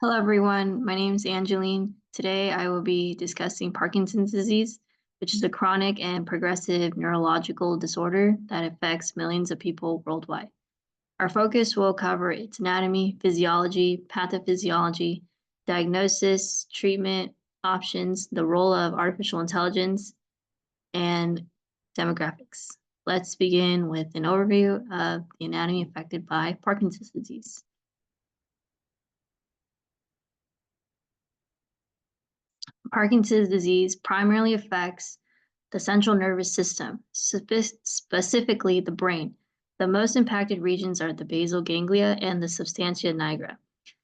Hello, everyone. My name is Angeline. Today, I will be discussing Parkinson's disease, which is a chronic and progressive neurological disorder that affects millions of people worldwide. Our focus will cover its anatomy, physiology, pathophysiology, diagnosis, treatment options, the role of artificial intelligence, and demographics. Let's begin with an overview of the anatomy affected by Parkinson's disease. Parkinson's disease primarily affects the central nervous system, specifically the brain. The most impacted regions are the basal ganglia and the substantia nigra.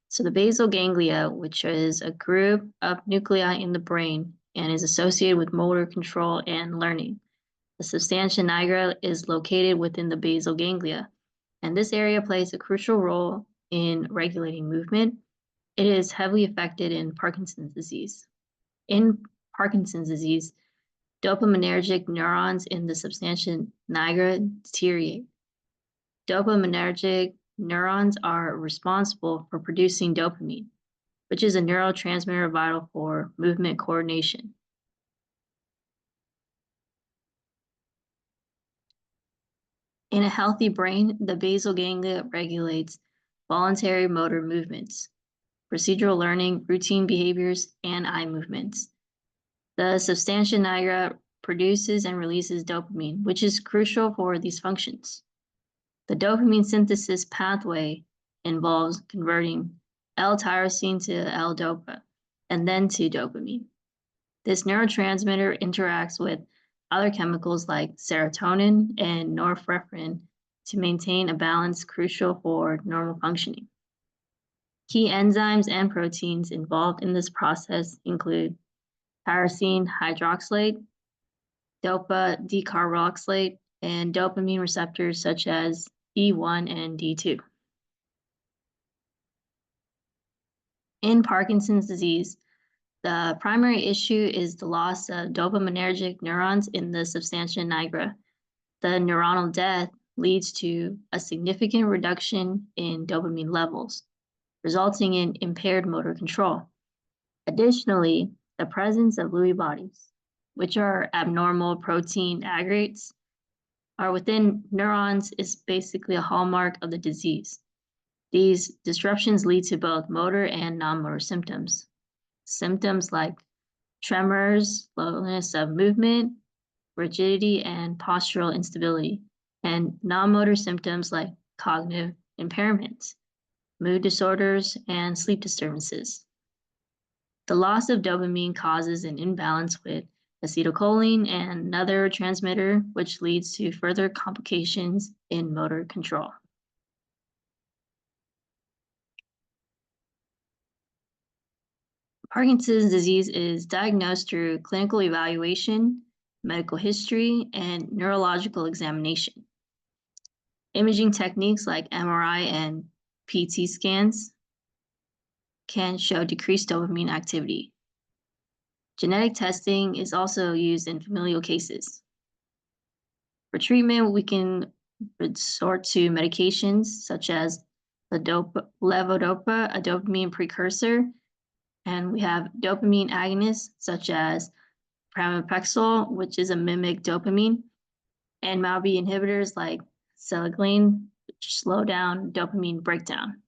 So the basal ganglia, which is a group of nuclei in the brain and is associated with motor control and learning. The substantia nigra is located within the basal ganglia, and this area plays a crucial role in regulating movement. It is heavily affected in Parkinson's disease. In Parkinson's disease, dopaminergic neurons in the substantia nigra deteriorate. Dopaminergic neurons are responsible for producing dopamine, which is a neurotransmitter vital for movement coordination. In a healthy brain, the basal ganglia regulates voluntary motor movements, procedural learning, routine behaviors, and eye movements. The substantia nigra produces and releases dopamine, which is crucial for these functions. The dopamine synthesis pathway involves converting L-tyrosine to L-dopa and then to dopamine. This neurotransmitter interacts with other chemicals like serotonin and norepinephrine to maintain a balance crucial for normal functioning. Key enzymes and proteins involved in this process include tyrosine hydroxylase, dopa decarboxylate, and dopamine receptors such as D1 and D2. In Parkinson's disease, the primary issue is the loss of dopaminergic neurons in the substantia nigra. The neuronal death leads to a significant reduction in dopamine levels, resulting in impaired motor control. Additionally, the presence of Lewy bodies, which are abnormal protein aggregates, are within neurons is basically a hallmark of the disease. These disruptions lead to both motor and non-motor symptoms. Symptoms like tremors, slowness of movement, rigidity, and postural instability, and non-motor symptoms like cognitive impairments, mood disorders, and sleep disturbances. The loss of dopamine causes an imbalance with acetylcholine and another transmitter, which leads to further complications in motor control. Parkinson's disease is diagnosed through clinical evaluation, medical history, and neurological examination. Imaging techniques like MRI and PT scans can show decreased dopamine activity. Genetic testing is also used in familial cases. For treatment, we can resort to medications such as levodopa, a dopamine precursor, and we have dopamine agonists such as pramipexole, which is a mimic dopamine, and MAO-B inhibitors like seleglane, which slow down dopamine breakdown.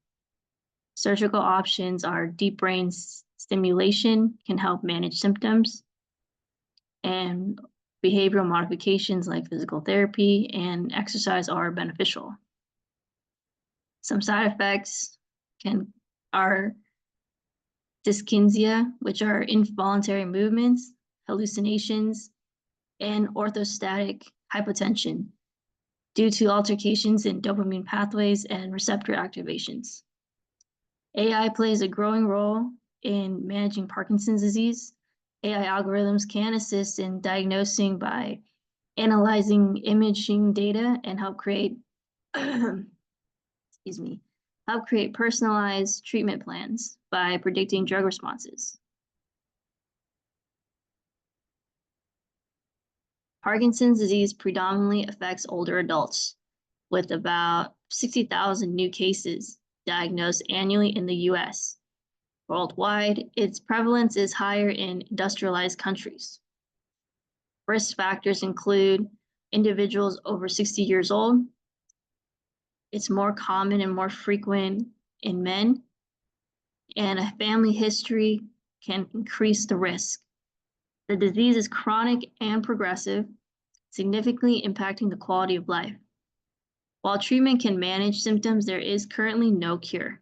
Surgical options are deep brain stimulation, can help manage symptoms, and behavioral modifications like physical therapy and exercise are beneficial. Some side effects are dyskinesia, which are involuntary movements, hallucinations, and orthostatic hypotension due to altercations in dopamine pathways and receptor activations. AI plays a growing role in managing Parkinson's disease. AI algorithms can assist in diagnosing by analyzing imaging data and help create help create personalized treatment plans by predicting drug responses. Parkinson's disease predominantly affects older adults, with about 60,000 new cases diagnosed annually in the US. Worldwide, its prevalence is higher in industrialized countries. Risk factors include individuals over 60 years old. It's more common and more frequent in men, and a family history can increase the risk. The disease is chronic and progressive, significantly impacting the quality of life. While treatment can manage symptoms, there is currently no cure.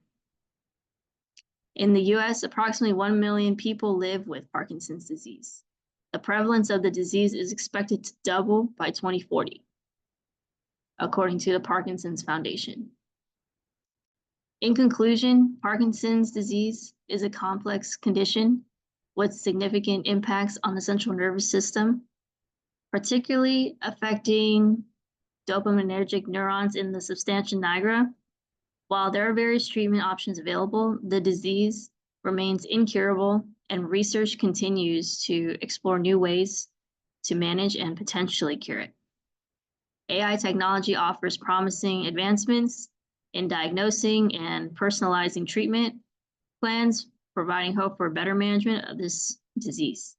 In the US, approximately 1 million people live with Parkinson's disease. The prevalence of the disease is expected to double by 2040, according to the Parkinson's Foundation. In conclusion, Parkinson's disease is a complex condition with significant impacts on the central nervous system, particularly affecting dopaminergic neurons in the substantia nigra. While there are various treatment options available, the disease remains incurable, and research continues to explore new ways to manage and potentially cure it. AI technology offers promising advancements in diagnosing and personalizing treatment plans, providing hope for better management of this disease.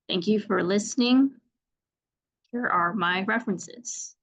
Thank you for listening. Here are my references.